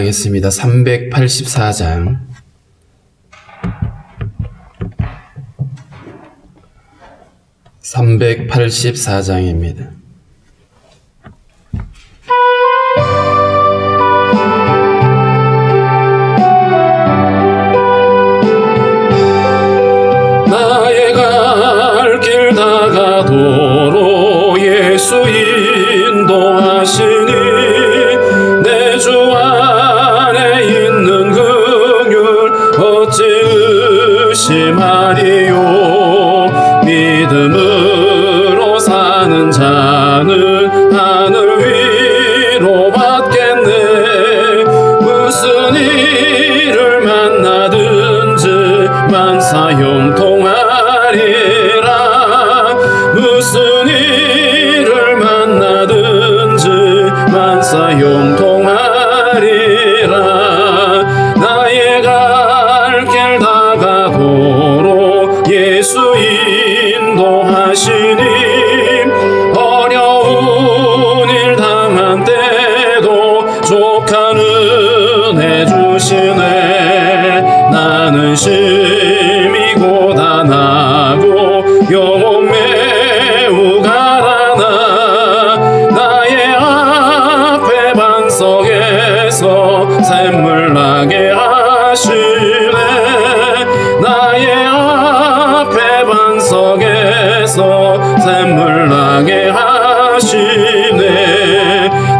하겠습니다. 384장. 384장입니다. 나의 갈 길 다가도록 예수 인도하시니 내 주 안에 있는 긍휼 어찌 의심하리요. 믿음으로 사는 자는 하늘 위로 받겠네. 무슨 일을 만나든지 만사 형통하리라. 무슨 일을 만나든지 만사 형통하리라. 나의 갈 길 다가도록 예수 인도하시니 어려운 일 당한 때도 족한 은혜 주시네. 나는 심히 고단하고 영혼 매우 가라나 나의 앞에 반석에서 샘물 나게 하시네. 나의 앞에 반석에서 샘물 나게 하시네.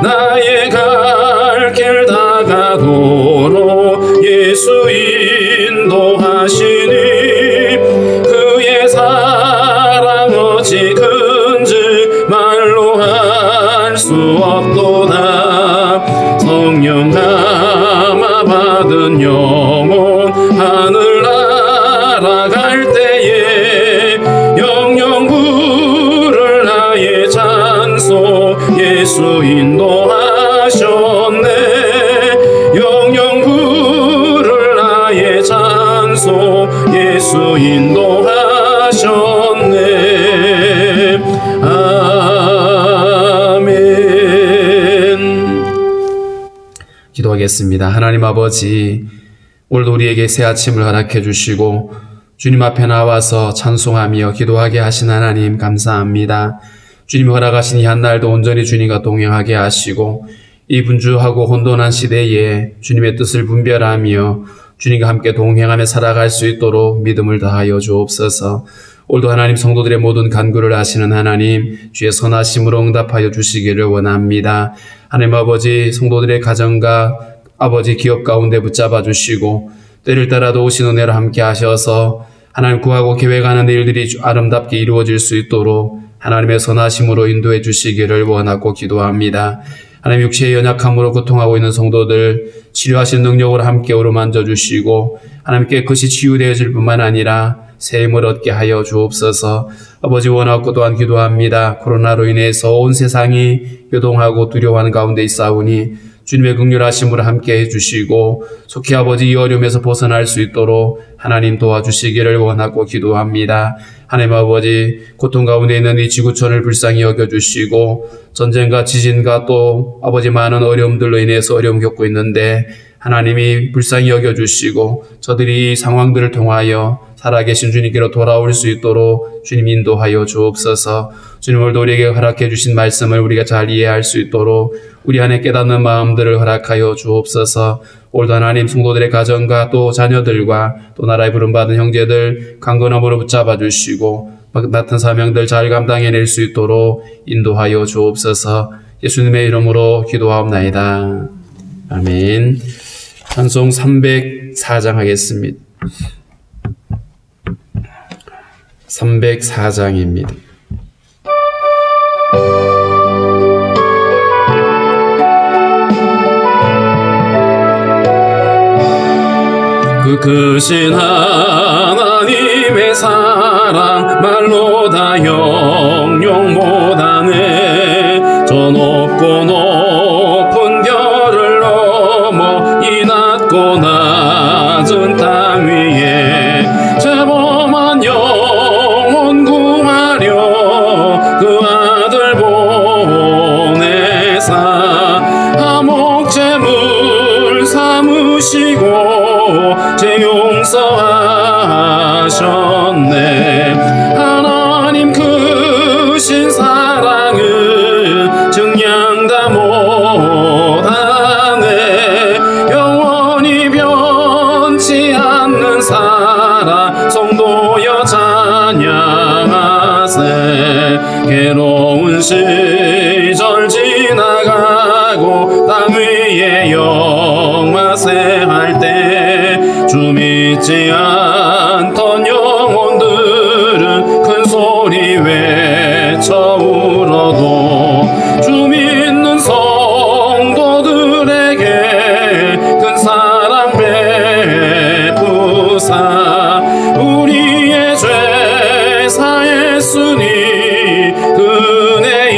나의 갈 길 다가도록 예수 인도하시니 그의 사랑 어찌 큰지 말로 할 수 없도다. 성령 감화 받은 영혼 하늘 날아갈 때에 영영 부를 나의 찬송 예수 인도하셨네. 영영 부를 나의 찬송 예수 인도하셨네. 아멘. 기도하겠습니다. 하나님 아버지, 오늘도 우리에게 새 아침을 허락해 주시고 주님 앞에 나와서 찬송하며 기도하게 하신 하나님 감사합니다. 주님이 허락하신 이 한날도 온전히 주님과 동행하게 하시고 이 분주하고 혼돈한 시대에 주님의 뜻을 분별하며 주님과 함께 동행하며 살아갈 수 있도록 믿음을 다하여 주옵소서. 오늘도 하나님 성도들의 모든 간구를 아시는 하나님 주의 선하심으로 응답하여 주시기를 원합니다. 하나님 아버지, 성도들의 가정과 아버지 기업 가운데 붙잡아 주시고 때를 따라도 오신 은혜로 함께 하셔서 하나님 구하고 계획하는 일들이 아름답게 이루어질 수 있도록 하나님의 선하심으로 인도해 주시기를 원하고 기도합니다. 하나님 육체의 연약함으로 고통하고 있는 성도들 치료하신 능력으로 함께 어루만져 주시고 하나님 깨끗이 치유되어질 뿐만 아니라 새 힘을 얻게 하여 주옵소서. 아버지 원하고 또한 기도합니다. 코로나로 인해서 온 세상이 요동하고 두려워하는 가운데 있사오니 주님의 긍휼하심으로 함께 해주시고 속히 아버지 이 어려움에서 벗어날 수 있도록 하나님 도와주시기를 원하고 기도합니다. 하나님 아버지, 고통 가운데 있는 이 지구촌을 불쌍히 여겨주시고 전쟁과 지진과 또 아버지 많은 어려움들로 인해서 어려움 겪고 있는데 하나님이 불쌍히 여겨주시고 저들이 이 상황들을 통하여 살아계신 주님께로 돌아올 수 있도록 주님 인도하여 주옵소서. 주님 오늘도 우리에게 허락해 주신 말씀을 우리가 잘 이해할 수 있도록 우리 안에 깨닫는 마음들을 허락하여 주옵소서. 오늘도 하나님 성도들의 가정과 또 자녀들과 또 나라에 부름받은 형제들 강건함으로 붙잡아 주시고 맡은 사명들 잘 감당해낼 수 있도록 인도하여 주옵소서. 예수님의 이름으로 기도하옵나이다. 아멘. 찬송 304장 하겠습니다. 304장입니다. 그 크신 하나님의 사랑 말로 다 영영 못하네. 저 높고 높은 별을 넘어 이 낮고 낮은 땅 위에 죄범한 영혼 구하려 그 아들 보내사 감옥 재물 사 주시고 죄 용서하셨네. 하나님 크신 사랑을 증량 다 못하네. 영원히 변치 않는 사랑 성도여 찬양하세. 괴로운 시절 지나가고 땅 위에 영화세할 때 주 믿지 않던 영혼들은 큰 소리 외쳐 울어도 주 믿는 성도들에게 큰 사랑 베푸사 우리의 죄 사했으니 은혜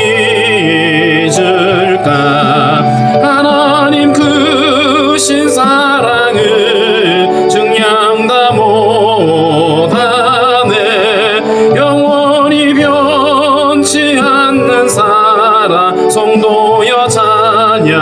잊을까. 하나님 크신 사랑을 증량 다 못하네. 영원히 변치 않는 사랑 성도여 찬양하세.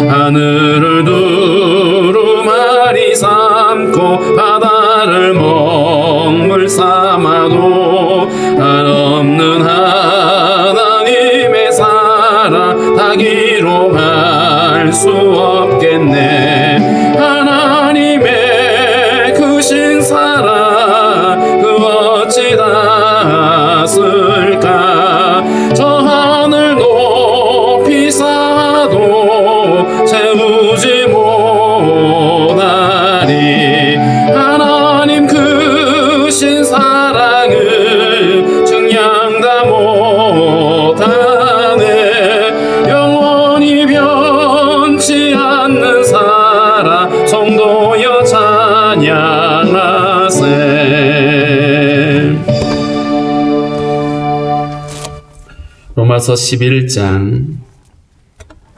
하늘을 두루마리 삼고 바다를 먹물 삼아도 한없는 하나님의 사랑 다 기록할 수 없겠네. 하나님의 크신 사랑 그 어찌 닿았을까. 저 하늘 높이 쌓아도 채우지 못하리. 하나님 크신 사랑을 증량 다 못하네. 영원히 변치 않는 사랑 성도여 찬양하세. 로마서 11장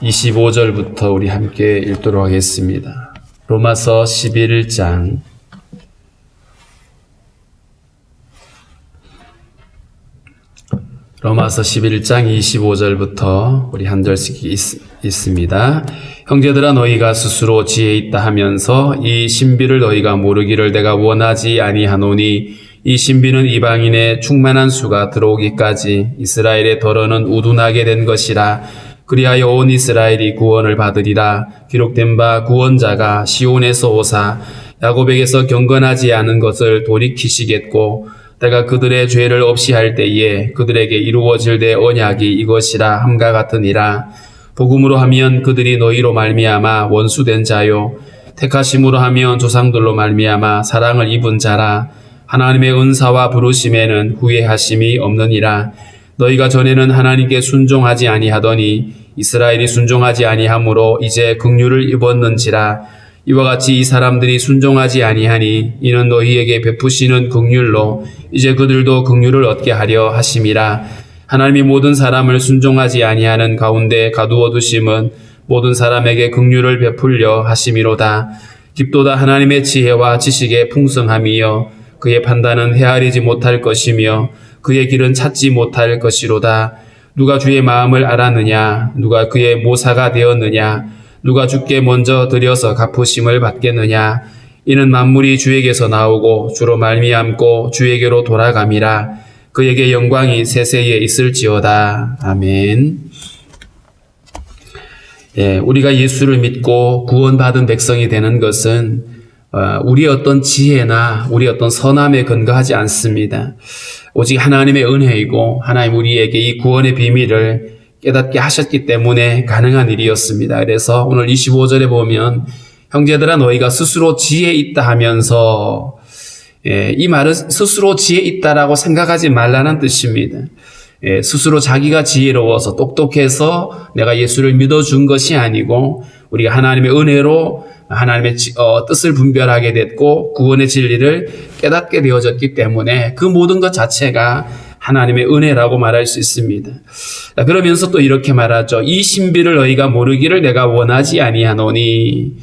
25절부터 우리 함께 읽도록 하겠습니다. 로마서 11장 25절부터 우리 한 절씩 읽습니다. 형제들아 너희가 스스로 지혜 있다 하면서 이 신비를 너희가 모르기를 내가 원하지 아니하노니 이 신비는 이방인의 충만한 수가 들어오기까지 이스라엘의 덜어는 우둔하게 된 것이라. 그리하여 온 이스라엘이 구원을 받으리라. 기록된 바 구원자가 시온에서 오사 야곱에게서 경건하지 않은 것을 돌이키시겠고 내가 그들의 죄를 없이 할 때에 그들에게 이루어질 내 언약이 이것이라 함과 같으니라. 복음으로 하면 그들이 너희로 말미암아 원수된 자요 택하심으로 하면 조상들로 말미암아 사랑을 입은 자라. 하나님의 은사와 부르심에는 후회하심이 없느니라. 너희가 전에는 하나님께 순종하지 아니하더니 이스라엘이 순종하지 아니하므로 이제 긍휼을 입었는지라. 이와 같이 이 사람들이 순종하지 아니하니 이는 너희에게 베푸시는 긍휼로 이제 그들도 긍휼을 얻게 하려 하심이라. 하나님이 모든 사람을 순종하지 아니하는 가운데 가두어 두심은 모든 사람에게 긍휼을 베풀려 하심이로다. 깊도다 하나님의 지혜와 지식의 풍성함이여 그의 판단은 헤아리지 못할 것이며 그의 길은 찾지 못할 것이로다. 누가 주의 마음을 알았느냐? 누가 그의 모사가 되었느냐? 누가 주께 먼저 드려서 갚으심을 받겠느냐? 이는 만물이 주에게서 나오고 주로 말미암고 주에게로 돌아감이라. 그에게 영광이 세세에 있을지어다. 아멘. 우리가 예수를 믿고 구원받은 백성이 되는 것은 우리의 어떤 지혜나 우리의 어떤 선함에 근거하지 않습니다. 오직 하나님의 은혜이고 하나님 우리에게 이 구원의 비밀을 깨닫게 하셨기 때문에 가능한 일이었습니다. 그래서 오늘 25절에 보면 형제들아 너희가 스스로 지혜 있다 하면서 이 말은 스스로 지혜 있다라고 생각하지 말라는 뜻입니다. 스스로 자기가 지혜로워서 똑똑해서 내가 예수를 믿어준 것이 아니고 우리가 하나님의 은혜로 하나님의 뜻을 분별하게 됐고 구원의 진리를 깨닫게 되어졌기 때문에 그 모든 것 자체가 하나님의 은혜라고 말할 수 있습니다. 그러면서 또 이렇게 말하죠. 이 신비를 너희가 모르기를 내가 원하지 아니하노니.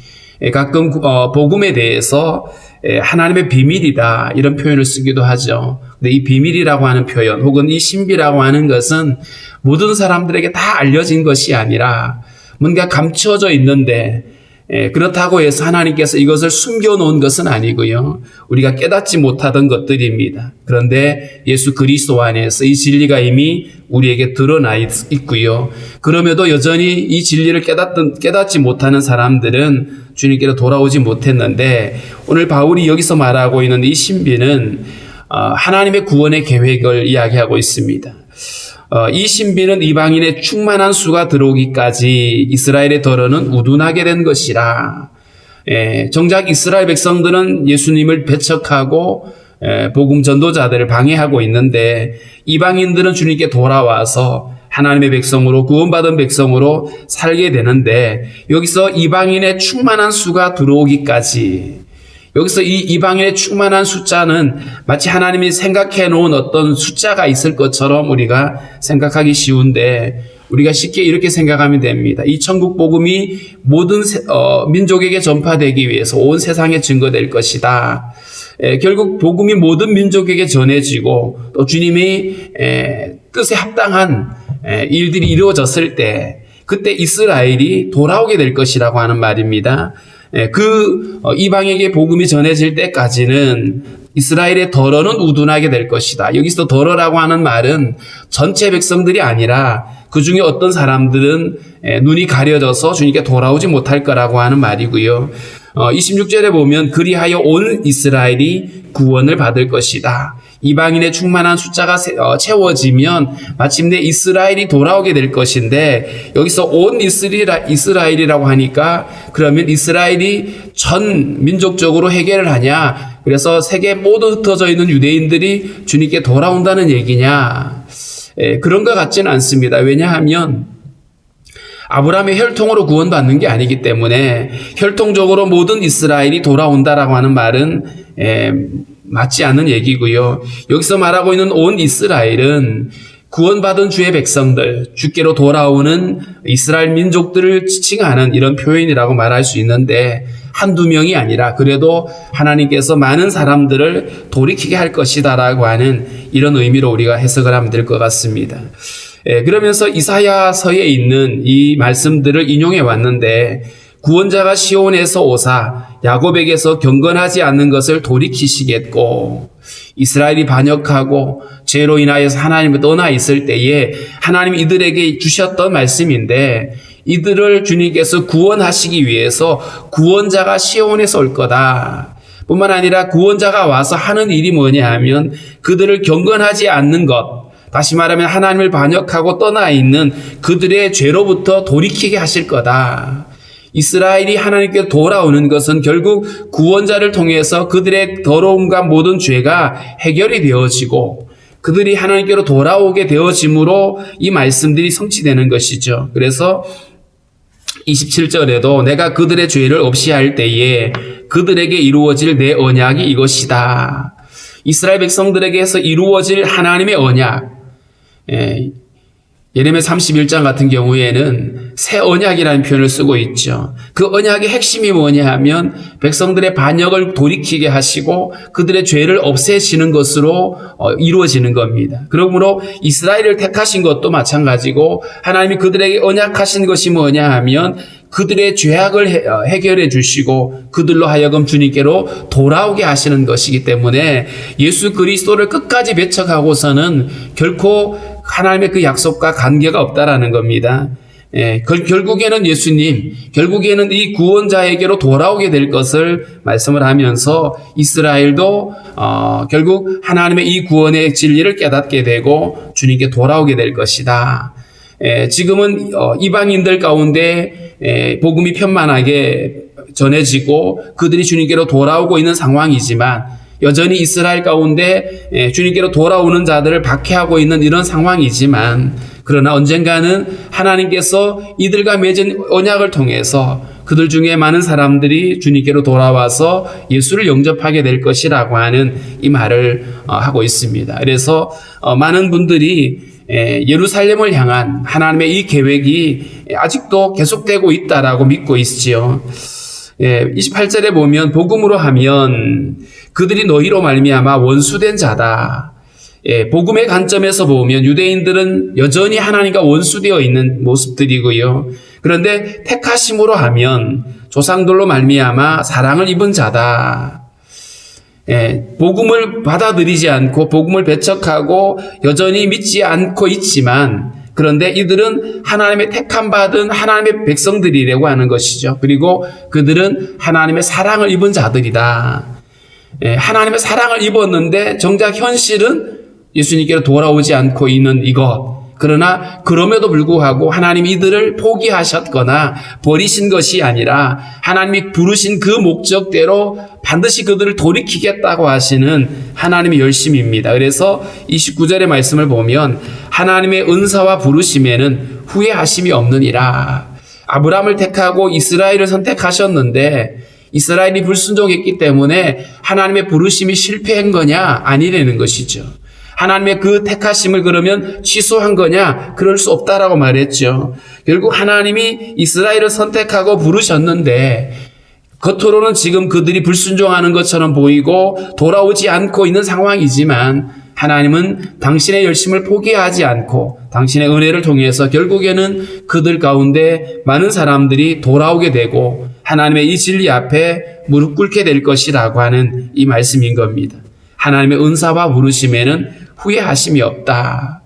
가끔 복음에 대해서 하나님의 비밀이다 이런 표현을 쓰기도 하죠. 근데 이 비밀이라고 하는 표현 혹은 이 신비라고 하는 것은 모든 사람들에게 다 알려진 것이 아니라 뭔가 감추어져 있는데 그렇다고 해서 하나님께서 이것을 숨겨놓은 것은 아니고요. 우리가 깨닫지 못하던 것들입니다. 그런데 예수 그리스도 안에서 이 진리가 이미 우리에게 드러나 있고요. 그럼에도 여전히 이 진리를 깨닫지 못하는 사람들은 주님께로 돌아오지 못했는데, 오늘 바울이 여기서 말하고 있는 이 신비는 하나님의 구원의 계획을 이야기하고 있습니다. 이 신비는 이방인의 충만한 수가 들어오기까지 이스라엘의 덜어는 우둔하게 된 것이라. 정작 이스라엘 백성들은 예수님을 배척하고 복음 전도자들을 방해하고 있는데, 이방인들은 주님께 돌아와서 하나님의 백성으로, 구원받은 백성으로 살게 되는데, 여기서 이방인의 충만한 수가 들어오기까지, 여기서 이 이방인의 충만한 숫자는 마치 하나님이 생각해 놓은 어떤 숫자가 있을 것처럼 우리가 생각하기 쉬운데, 우리가 쉽게 이렇게 생각하면 됩니다. 이 천국 복음이 모든 민족에게 전파되기 위해서 온 세상에 증거될 것이다. 결국 복음이 모든 민족에게 전해지고 또 주님의 뜻에 합당한 일들이 이루어졌을 때, 그때 이스라엘이 돌아오게 될 것이라고 하는 말입니다. 이방에게 복음이 전해질 때까지는 이스라엘의 덜어는 우둔하게 될 것이다. 여기서 덜어라고 하는 말은 전체 백성들이 아니라 그 중에 어떤 사람들은 눈이 가려져서 주님께 돌아오지 못할 거라고 하는 말이고요. 26절에 보면 그리하여 온 이스라엘이 구원을 받을 것이다. 이방인의 충만한 숫자가 채워지면 마침내 이스라엘이 돌아오게 될 것인데, 여기서 온 이스라엘이라고 하니까 그러면 이스라엘이 전 민족적으로 해결을 하냐? 그래서 세계 모두 흩어져 있는 유대인들이 주님께 돌아온다는 얘기냐? 그런 것 같지는 않습니다. 왜냐하면 아브라함의 혈통으로 구원받는 게 아니기 때문에 혈통적으로 모든 이스라엘이 돌아온다라고 하는 말은 맞지 않는 얘기고요. 여기서 말하고 있는 온 이스라엘은 구원받은 주의 백성들, 주께로 돌아오는 이스라엘 민족들을 지칭하는 이런 표현이라고 말할 수 있는데, 한두 명이 아니라 그래도 하나님께서 많은 사람들을 돌이키게 할 것이다라고 하는 이런 의미로 우리가 해석을 하면 될 것 같습니다. 그러면서 이사야서에 있는 이 말씀들을 인용해 왔는데, 구원자가 시온에서 오사 야곱에게서 경건하지 않는 것을 돌이키시겠고, 이스라엘이 반역하고 죄로 인하여서 하나님을 떠나 있을 때에 하나님 이들에게 주셨던 말씀인데, 이들을 주님께서 구원하시기 위해서 구원자가 시온에서 올 거다. 뿐만 아니라 구원자가 와서 하는 일이 뭐냐 하면 그들을 경건하지 않는 것, 다시 말하면 하나님을 반역하고 떠나 있는 그들의 죄로부터 돌이키게 하실 거다. 이스라엘이 하나님께 돌아오는 것은 결국 구원자를 통해서 그들의 더러움과 모든 죄가 해결이 되어지고 그들이 하나님께로 돌아오게 되어짐으로 이 말씀들이 성취되는 것이죠. 그래서 27절에도 내가 그들의 죄를 없이 할 때에 그들에게 이루어질 내 언약이 이것이다. 이스라엘 백성들에게서 이루어질 하나님의 언약. 예레미야 31장 같은 경우에는 새 언약이라는 표현을 쓰고 있죠. 그 언약의 핵심이 뭐냐 하면 백성들의 반역을 돌이키게 하시고 그들의 죄를 없애시는 것으로 이루어지는 겁니다. 그러므로 이스라엘을 택하신 것도 마찬가지고 하나님이 그들에게 언약하신 것이 뭐냐 하면 그들의 죄악을 해결해 주시고 그들로 하여금 주님께로 돌아오게 하시는 것이기 때문에 예수 그리스도를 끝까지 배척하고서는 결코 하나님의 그 약속과 관계가 없다라는 겁니다. 결국에는 예수님, 결국에는 이 구원자에게로 돌아오게 될 것을 말씀을 하면서 이스라엘도 결국 하나님의 이 구원의 진리를 깨닫게 되고 주님께 돌아오게 될 것이다. 지금은 이방인들 가운데 복음이 편만하게 전해지고 그들이 주님께로 돌아오고 있는 상황이지만 여전히 이스라엘 가운데 주님께로 돌아오는 자들을 박해하고 있는 이런 상황이지만 그러나 언젠가는 하나님께서 이들과 맺은 언약을 통해서 그들 중에 많은 사람들이 주님께로 돌아와서 예수를 영접하게 될 것이라고 하는 이 말을 하고 있습니다. 그래서 많은 분들이 예루살렘을 향한 하나님의 이 계획이 아직도 계속되고 있다라고 믿고 있지요. 28절에 보면 복음으로 하면 그들이 너희로 말미암아 원수된 자다. 복음의 관점에서 보면 유대인들은 여전히 하나님과 원수되어 있는 모습들이고요. 그런데 택하심으로 하면 조상들로 말미암아 사랑을 입은 자다. 복음을 받아들이지 않고 복음을 배척하고 여전히 믿지 않고 있지만, 그런데 이들은 하나님의 택함 받은 하나님의 백성들이라고 하는 것이죠. 그리고 그들은 하나님의 사랑을 입은 자들이다. 하나님의 사랑을 입었는데 정작 현실은 예수님께로 돌아오지 않고 있는 이것. 그러나 그럼에도 불구하고 하나님이 이들을 포기하셨거나 버리신 것이 아니라 하나님이 부르신 그 목적대로 반드시 그들을 돌이키겠다고 하시는 하나님의 열심입니다. 그래서 29절의 말씀을 보면 하나님의 은사와 부르심에는 후회하심이 없느니라. 아브라함을 택하고 이스라엘을 선택하셨는데 이스라엘이 불순종했기 때문에 하나님의 부르심이 실패한 거냐? 아니라는 것이죠. 하나님의 그 택하심을 그러면 취소한 거냐? 그럴 수 없다라고 말했죠. 결국 하나님이 이스라엘을 선택하고 부르셨는데 겉으로는 지금 그들이 불순종하는 것처럼 보이고 돌아오지 않고 있는 상황이지만 하나님은 당신의 열심을 포기하지 않고 당신의 은혜를 통해서 결국에는 그들 가운데 많은 사람들이 돌아오게 되고 하나님의 이 진리 앞에 무릎 꿇게 될 것이라고 하는 이 말씀인 겁니다. 하나님의 은사와 부르심에는 후회하심이 없다.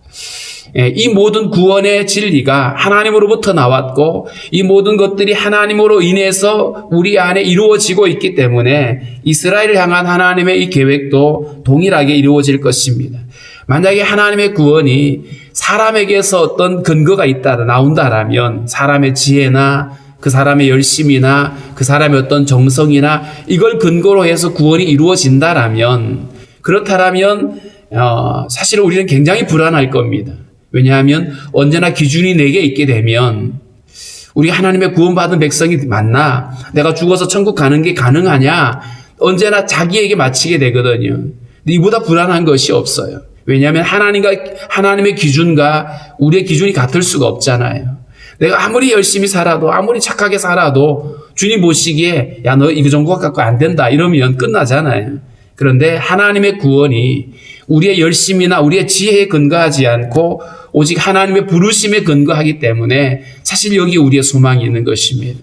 이 모든 구원의 진리가 하나님으로부터 나왔고 이 모든 것들이 하나님으로 인해서 우리 안에 이루어지고 있기 때문에 이스라엘을 향한 하나님의 이 계획도 동일하게 이루어질 것입니다. 만약에 하나님의 구원이 사람에게서 어떤 근거가 나온다라면 사람의 지혜나 그 사람의 열심이나 그 사람의 어떤 정성이나 이걸 근거로 해서 구원이 이루어진다라면, 그렇다면 사실 우리는 굉장히 불안할 겁니다. 왜냐하면 언제나 기준이 내게 있게 되면 우리 하나님의 구원받은 백성이 맞나? 내가 죽어서 천국 가는 게 가능하냐? 언제나 자기에게 맞히게 되거든요. 근데 이보다 불안한 것이 없어요. 왜냐하면 하나님의 기준과 우리의 기준이 같을 수가 없잖아요. 내가 아무리 열심히 살아도 아무리 착하게 살아도 주님 보시기에 야, 너 이거 정도 갖고 안 된다 이러면 끝나잖아요. 그런데 하나님의 구원이 우리의 열심이나 우리의 지혜에 근거하지 않고 오직 하나님의 부르심에 근거하기 때문에 사실 여기 우리의 소망이 있는 것입니다.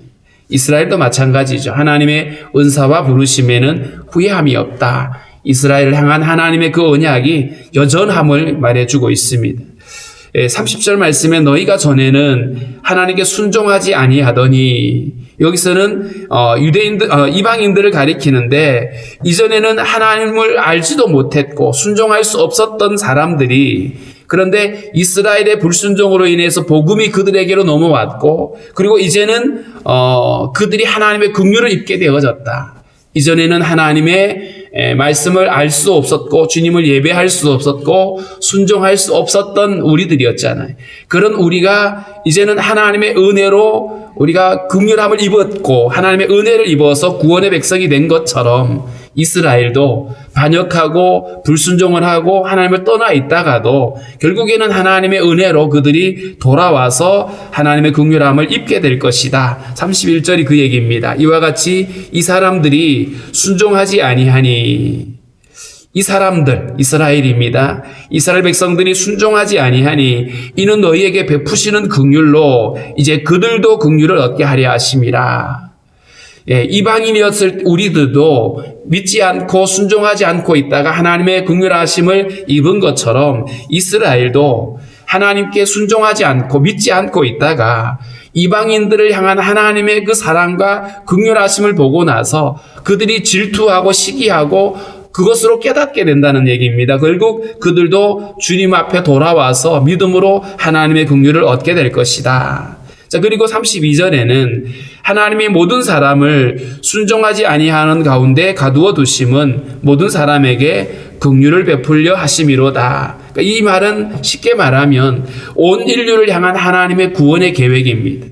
이스라엘도 마찬가지죠. 하나님의 은사와 부르심에는 후회함이 없다. 이스라엘을 향한 하나님의 그 언약이 여전함을 말해주고 있습니다. 30절 말씀에 너희가 전에는 하나님께 순종하지 아니하더니, 여기서는 이방인들을 가리키는데 이전에는 하나님을 알지도 못했고 순종할 수 없었던 사람들이, 그런데 이스라엘의 불순종으로 인해서 복음이 그들에게로 넘어왔고 그리고 이제는 그들이 하나님의 긍휼을 입게 되어졌다. 이전에는 하나님의 말씀을 알 수 없었고 주님을 예배할 수 없었고 순종할 수 없었던 우리들이었잖아요. 그런 우리가 이제는 하나님의 은혜로 우리가 긍휼함을 입었고 하나님의 은혜를 입어서 구원의 백성이 된 것처럼 이스라엘도 반역하고 불순종을 하고 하나님을 떠나 있다가도 결국에는 하나님의 은혜로 그들이 돌아와서 하나님의 긍휼함을 입게 될 것이다. 31절이 그 얘기입니다. 이와 같이 이 사람들이 순종하지 아니하니, 이 사람들 이스라엘입니다. 이스라엘 백성들이 순종하지 아니하니 이는 너희에게 베푸시는 긍휼로 이제 그들도 긍휼을 얻게 하려 하심이라. 이방인이었을 우리들도 믿지 않고 순종하지 않고 있다가 하나님의 긍휼하심을 입은 것처럼 이스라엘도 하나님께 순종하지 않고 믿지 않고 있다가 이방인들을 향한 하나님의 그 사랑과 긍휼하심을 보고 나서 그들이 질투하고 시기하고 그것으로 깨닫게 된다는 얘기입니다. 결국 그들도 주님 앞에 돌아와서 믿음으로 하나님의 긍휼을 얻게 될 것이다. 자, 그리고 32절에는 하나님이 모든 사람을 순종하지 아니하는 가운데 가두어 두심은 모든 사람에게 긍휼을 베풀려 하심이로다. 그러니까 이 말은 쉽게 말하면 온 인류를 향한 하나님의 구원의 계획입니다.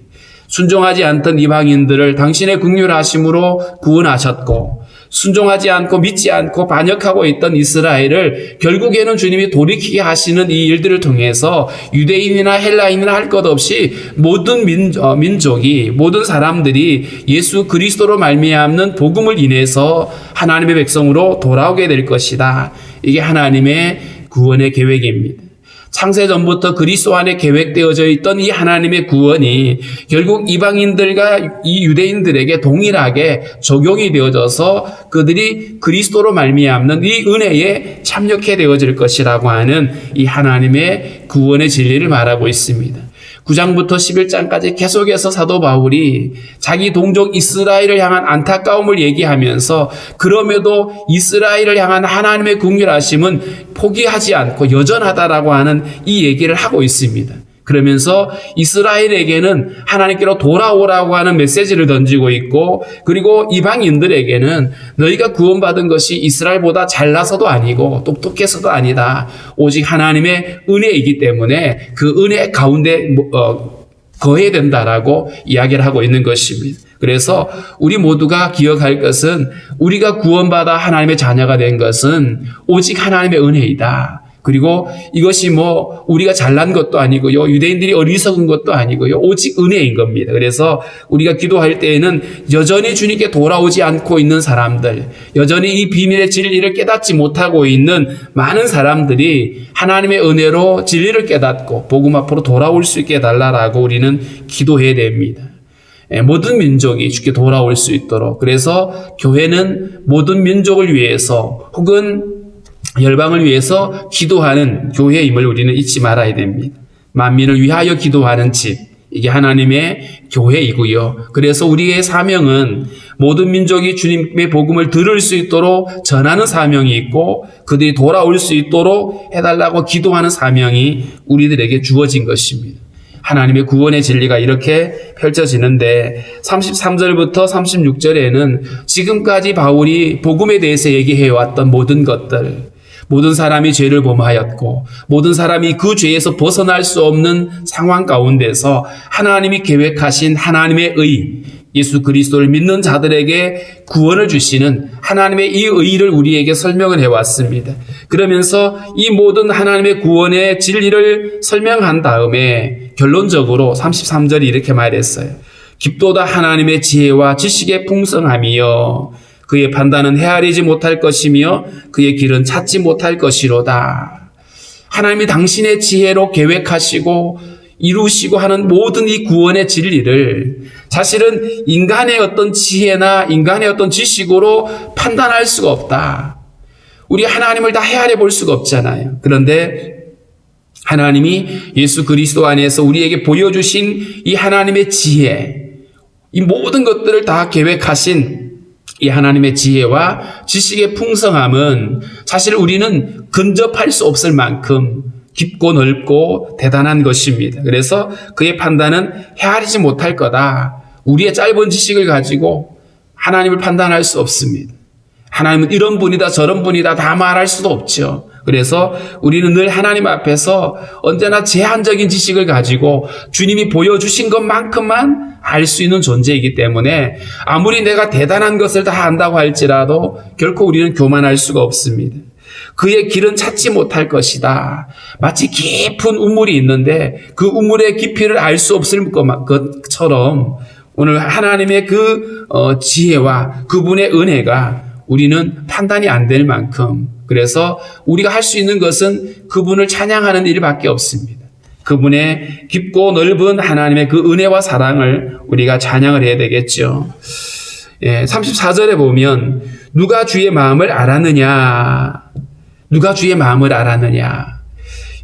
순종하지 않던 이방인들을 당신의 긍휼하심으로 구원하셨고 순종하지 않고 믿지 않고 반역하고 있던 이스라엘을 결국에는 주님이 돌이키게 하시는 이 일들을 통해서 유대인이나 헬라인이나 할 것 없이 모든 민족이 모든 사람들이 예수 그리스도로 말미암는 복음을 인해서 하나님의 백성으로 돌아오게 될 것이다. 이게 하나님의 구원의 계획입니다. 창세전부터 그리스도 안에 계획되어져 있던 이 하나님의 구원이 결국 이방인들과 이 유대인들에게 동일하게 적용이 되어져서 그들이 그리스도로 말미암는 이 은혜에 참여케 되어질 것이라고 하는 이 하나님의 구원의 진리를 말하고 있습니다. 9장부터 11장까지 계속해서 사도 바울이 자기 동족 이스라엘을 향한 안타까움을 얘기하면서 그럼에도 이스라엘을 향한 하나님의 긍휼하심은 포기하지 않고 여전하다라고 하는 이 얘기를 하고 있습니다. 그러면서 이스라엘에게는 하나님께로 돌아오라고 하는 메시지를 던지고 있고, 그리고 이방인들에게는 너희가 구원받은 것이 이스라엘보다 잘나서도 아니고 똑똑해서도 아니다. 오직 하나님의 은혜이기 때문에 그 은혜 가운데 거해야 된다라고 이야기를 하고 있는 것입니다. 그래서 우리 모두가 기억할 것은 우리가 구원받아 하나님의 자녀가 된 것은 오직 하나님의 은혜이다. 그리고 이것이 우리가 잘난 것도 아니고요, 유대인들이 어리석은 것도 아니고요, 오직 은혜인 겁니다. 그래서 우리가 기도할 때에는 여전히 주님께 돌아오지 않고 있는 사람들, 여전히 이 비밀의 진리를 깨닫지 못하고 있는 많은 사람들이 하나님의 은혜로 진리를 깨닫고 복음 앞으로 돌아올 수 있게 해달라고 우리는 기도해야 됩니다. 모든 민족이 주께 돌아올 수 있도록. 그래서 교회는 모든 민족을 위해서 혹은 열방을 위해서 기도하는 교회임을 우리는 잊지 말아야 됩니다. 만민을 위하여 기도하는 집, 이게 하나님의 교회이고요. 그래서 우리의 사명은 모든 민족이 주님의 복음을 들을 수 있도록 전하는 사명이 있고, 그들이 돌아올 수 있도록 해달라고 기도하는 사명이 우리들에게 주어진 것입니다. 하나님의 구원의 진리가 이렇게 펼쳐지는데 33절부터 36절에는 지금까지 바울이 복음에 대해서 얘기해왔던 모든 것들, 모든 사람이 죄를 범하였고 모든 사람이 그 죄에서 벗어날 수 없는 상황 가운데서 하나님이 계획하신 하나님의 의, 예수 그리스도를 믿는 자들에게 구원을 주시는 하나님의 이 의를 우리에게 설명을 해왔습니다. 그러면서 이 모든 하나님의 구원의 진리를 설명한 다음에 결론적으로 33절이 이렇게 말했어요. 깊도다 하나님의 지혜와 지식의 풍성함이여 그의 판단은 헤아리지 못할 것이며 그의 길은 찾지 못할 것이로다. 하나님이 당신의 지혜로 계획하시고 이루시고 하는 모든 이 구원의 진리를 사실은 인간의 어떤 지혜나 인간의 어떤 지식으로 판단할 수가 없다. 우리 하나님을 다 헤아려 볼 수가 없잖아요. 그런데 하나님이 예수 그리스도 안에서 우리에게 보여주신 이 하나님의 지혜, 이 모든 것들을 다 계획하신 이 하나님의 지혜와 지식의 풍성함은 사실 우리는 근접할 수 없을 만큼 깊고 넓고 대단한 것입니다. 그래서 그의 판단은 헤아리지 못할 거다. 우리의 짧은 지식을 가지고 하나님을 판단할 수 없습니다. 하나님은 이런 분이다 저런 분이다 다 말할 수도 없죠. 그래서 우리는 늘 하나님 앞에서 언제나 제한적인 지식을 가지고 주님이 보여주신 것만큼만 알 수 있는 존재이기 때문에 아무리 내가 대단한 것을 다 안다고 할지라도 결코 우리는 교만할 수가 없습니다. 그의 길은 찾지 못할 것이다. 마치 깊은 우물이 있는데 그 우물의 깊이를 알 수 없을 것처럼 오늘 하나님의 그 지혜와 그분의 은혜가 우리는 판단이 안 될 만큼, 그래서 우리가 할 수 있는 것은 그분을 찬양하는 일밖에 없습니다. 그분의 깊고 넓은 하나님의 그 은혜와 사랑을 우리가 찬양을 해야 되겠죠. 34절에 보면 누가 주의 마음을 알았느냐, 누가 주의 마음을 알았느냐.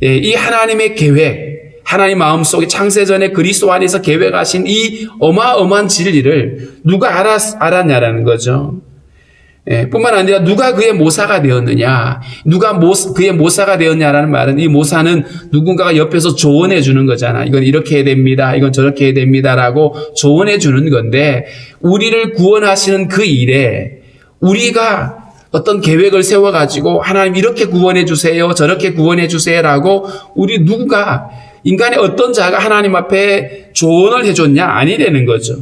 이 하나님의 계획, 하나님 마음속에 창세전에 그리스도 안에서 계획하신 이 어마어마한 진리를 누가 알았냐라는 거죠. 뿐만 아니라 누가 그의 모사가 되었느냐, 누가 그의 모사가 되었냐라는 말은 이 모사는 누군가가 옆에서 조언해 주는 거잖아. 이건 이렇게 해야 됩니다, 이건 저렇게 해야 됩니다라고 조언해 주는 건데, 우리를 구원하시는 그 일에 우리가 어떤 계획을 세워가지고 하나님 이렇게 구원해 주세요, 저렇게 구원해 주세요라고 우리 누가, 인간의 어떤 자가 하나님 앞에 조언을 해줬냐? 아니라는 거죠.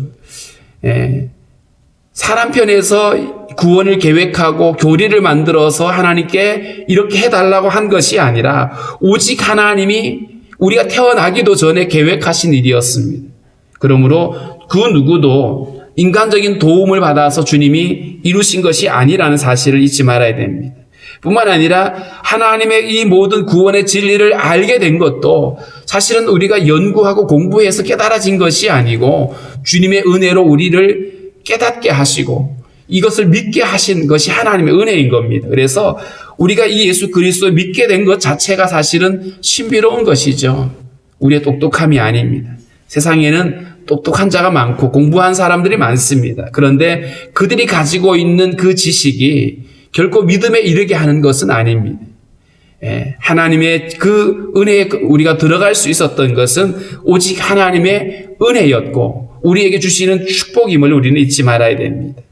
사람 편에서 구원을 계획하고 교리를 만들어서 하나님께 이렇게 해달라고 한 것이 아니라 오직 하나님이 우리가 태어나기도 전에 계획하신 일이었습니다. 그러므로 그 누구도 인간적인 도움을 받아서 주님이 이루신 것이 아니라는 사실을 잊지 말아야 됩니다. 뿐만 아니라 하나님의 이 모든 구원의 진리를 알게 된 것도 사실은 우리가 연구하고 공부해서 깨달아진 것이 아니고 주님의 은혜로 우리를 깨닫게 하시고 이것을 믿게 하신 것이 하나님의 은혜인 겁니다. 그래서 우리가 이 예수 그리스도 믿게 된 것 자체가 사실은 신비로운 것이죠. 우리의 똑똑함이 아닙니다. 세상에는 똑똑한 자가 많고 공부한 사람들이 많습니다. 그런데 그들이 가지고 있는 그 지식이 결코 믿음에 이르게 하는 것은 아닙니다. 하나님의 그 은혜에 우리가 들어갈 수 있었던 것은 오직 하나님의 은혜였고 우리에게 주시는 축복임을 우리는 잊지 말아야 됩니다.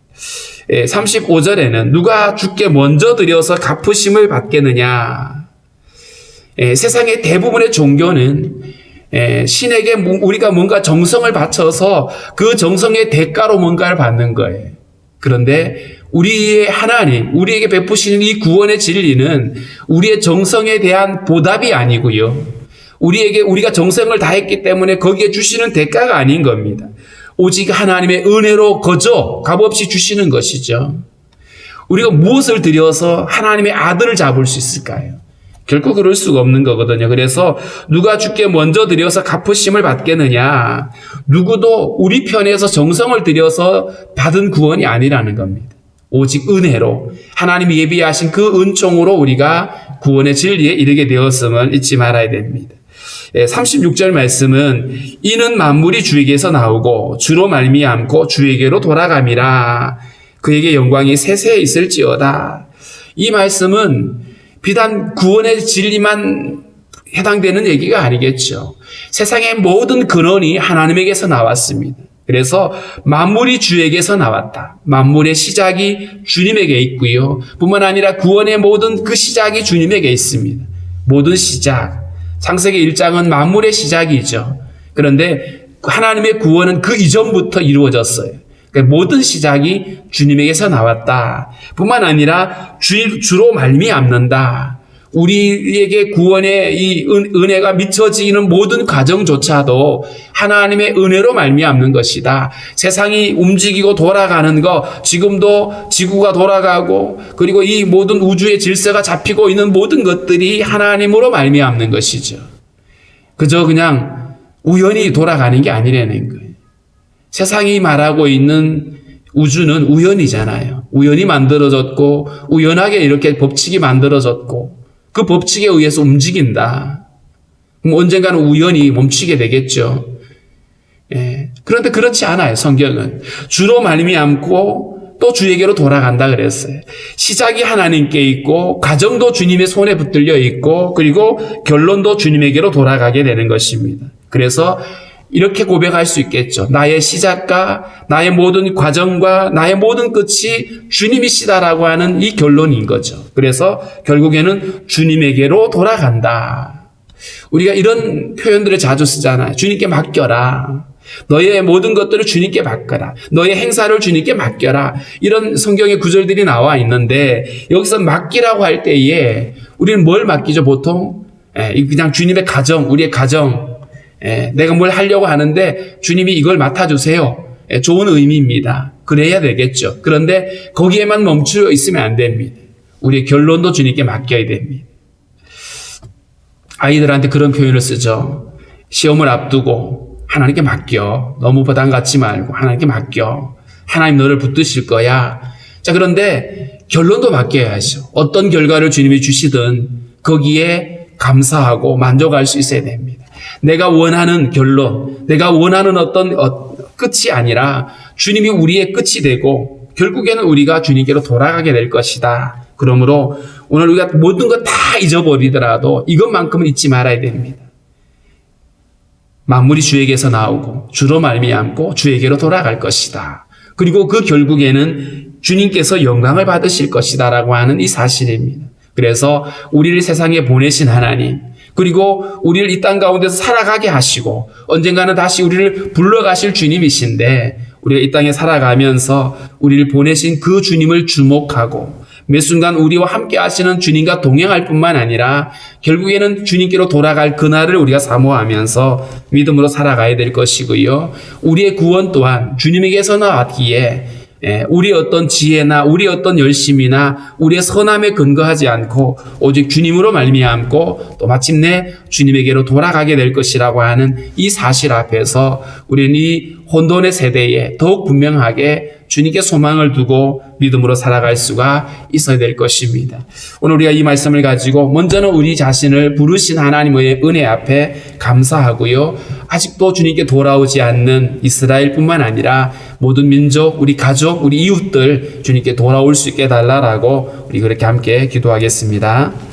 35절에는 누가 주께 먼저 드려서 갚으심을 받겠느냐. 세상의 대부분의 종교는 신에게 우리가 뭔가 정성을 바쳐서 그 정성의 대가로 뭔가를 받는 거예요. 그런데 우리의 하나님, 우리에게 베푸시는 이 구원의 진리는 우리의 정성에 대한 보답이 아니고요. 우리가 정성을 다했기 때문에 거기에 주시는 대가가 아닌 겁니다. 오직 하나님의 은혜로 거저 값없이 주시는 것이죠. 우리가 무엇을 드려서 하나님의 아들을 잡을 수 있을까요? 결코 그럴 수가 없는 거거든요. 그래서 누가 주께 먼저 드려서 갚으심을 받겠느냐. 누구도 우리 편에서 정성을 들여서 받은 구원이 아니라는 겁니다. 오직 은혜로 하나님이 예비하신 그 은총으로 우리가 구원의 진리에 이르게 되었음을 잊지 말아야 됩니다. 36절 말씀은 이는 만물이 주에게서 나오고 주로 말미암고 주에게로 돌아감이라. 그에게 영광이 세세에 있을지어다. 이 말씀은 비단 구원의 진리만 해당되는 얘기가 아니겠죠. 세상의 모든 근원이 하나님에게서 나왔습니다. 그래서 만물이 주에게서 나왔다. 만물의 시작이 주님에게 있고요. 뿐만 아니라 구원의 모든 그 시작이 주님에게 있습니다. 모든 시작. 창세기 1장은 만물의 시작이죠. 그런데 하나님의 구원은 그 이전부터 이루어졌어요. 그러니까 모든 시작이 주님에게서 나왔다. 뿐만 아니라 주로 말미암는다. 우리에게 구원의 이 은혜가 미쳐지는 모든 과정조차도 하나님의 은혜로 말미암는 것이다. 세상이 움직이고 돌아가는 것, 지금도 지구가 돌아가고 그리고 이 모든 우주의 질서가 잡히고 있는 모든 것들이 하나님으로 말미암는 것이죠. 그저 그냥 우연히 돌아가는 게 아니라는 거예요. 세상이 말하고 있는 우주는 우연이잖아요. 우연히 만들어졌고 우연하게 이렇게 법칙이 만들어졌고 그 법칙에 의해서 움직인다. 그럼 언젠가는 우연히 멈추게 되겠죠. 그런데 그렇지 않아요. 성경은 주로 말미암고 또 주에게로 돌아간다 그랬어요. 시작이 하나님께 있고 과정도 주님의 손에 붙들려 있고 그리고 결론도 주님에게로 돌아가게 되는 것입니다. 그래서 이렇게 고백할 수 있겠죠. 나의 시작과 나의 모든 과정과 나의 모든 끝이 주님이시다라고 하는 이 결론인 거죠. 그래서 결국에는 주님에게로 돌아간다. 우리가 이런 표현들을 자주 쓰잖아요. 주님께 맡겨라. 너의 모든 것들을 주님께 맡겨라. 너의 행사를 주님께 맡겨라. 이런 성경의 구절들이 나와 있는데 여기서 맡기라고 할 때에 우리는 뭘 맡기죠? 보통 그냥 주님의 가정, 우리의 가정, 내가 뭘 하려고 하는데 주님이 이걸 맡아주세요. 좋은 의미입니다. 그래야 되겠죠. 그런데 거기에만 멈추어 있으면 안 됩니다. 우리의 결론도 주님께 맡겨야 됩니다. 아이들한테 그런 표현을 쓰죠. 시험을 앞두고 하나님께 맡겨. 너무 부담 갖지 말고 하나님께 맡겨. 하나님 너를 붙드실 거야. 자, 그런데 결론도 맡겨야죠. 어떤 결과를 주님이 주시든 거기에 감사하고 만족할 수 있어야 됩니다. 내가 원하는 결론, 내가 원하는 어떤 끝이 아니라 주님이 우리의 끝이 되고 결국에는 우리가 주님께로 돌아가게 될 것이다. 그러므로 오늘 우리가 모든 것 다 잊어버리더라도 이것만큼은 잊지 말아야 됩니다. 만물이 주에게서 나오고 주로 말미암고 주에게로 돌아갈 것이다. 그리고 그 결국에는 주님께서 영광을 받으실 것이다 라고 하는 이 사실입니다. 그래서 우리를 세상에 보내신 하나님, 그리고 우리를 이 땅 가운데서 살아가게 하시고 언젠가는 다시 우리를 불러가실 주님이신데 우리가 이 땅에 살아가면서 우리를 보내신 그 주님을 주목하고 매 순간 우리와 함께 하시는 주님과 동행할 뿐만 아니라 결국에는 주님께로 돌아갈 그날을 우리가 사모하면서 믿음으로 살아가야 될 것이고요. 우리의 구원 또한 주님에게서 나왔기에 우리 어떤 지혜나 우리 어떤 열심이나 우리의 선함에 근거하지 않고 오직 주님으로 말미암고 또 마침내 주님에게로 돌아가게 될 것이라고 하는 이 사실 앞에서 우리는 이 혼돈의 세대에 더욱 분명하게 주님께 소망을 두고 믿음으로 살아갈 수가 있어야 될 것입니다. 오늘 우리가 이 말씀을 가지고 먼저는 우리 자신을 부르신 하나님의 은혜 앞에 감사하고요. 아직도 주님께 돌아오지 않는 이스라엘뿐만 아니라 모든 민족, 우리 가족, 우리 이웃들 주님께 돌아올 수 있게 해달라고 우리 그렇게 함께 기도하겠습니다.